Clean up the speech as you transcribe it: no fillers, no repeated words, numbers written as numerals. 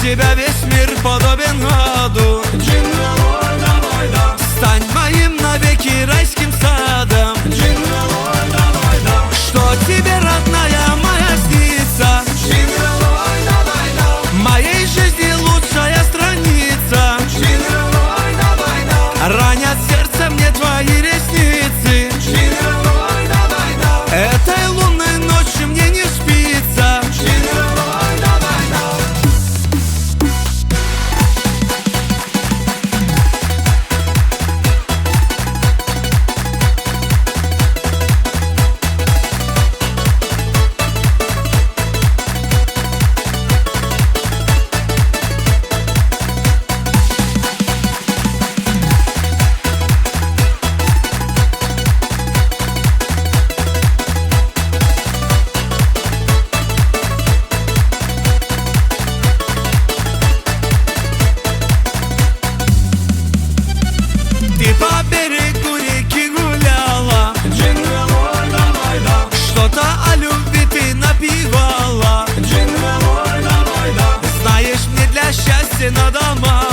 тебя весь мир подобен аду. Стань моим навеки райским садом. Что тебе, родная моя, снится? Моей жизни лучшая страница. Ранят сердце мне твои ресницы. Этой лунной ночью мне не спится. Ты по берегу реки гуляла, что-то о любви ты напевала. Знаешь, мне для счастья надо мало.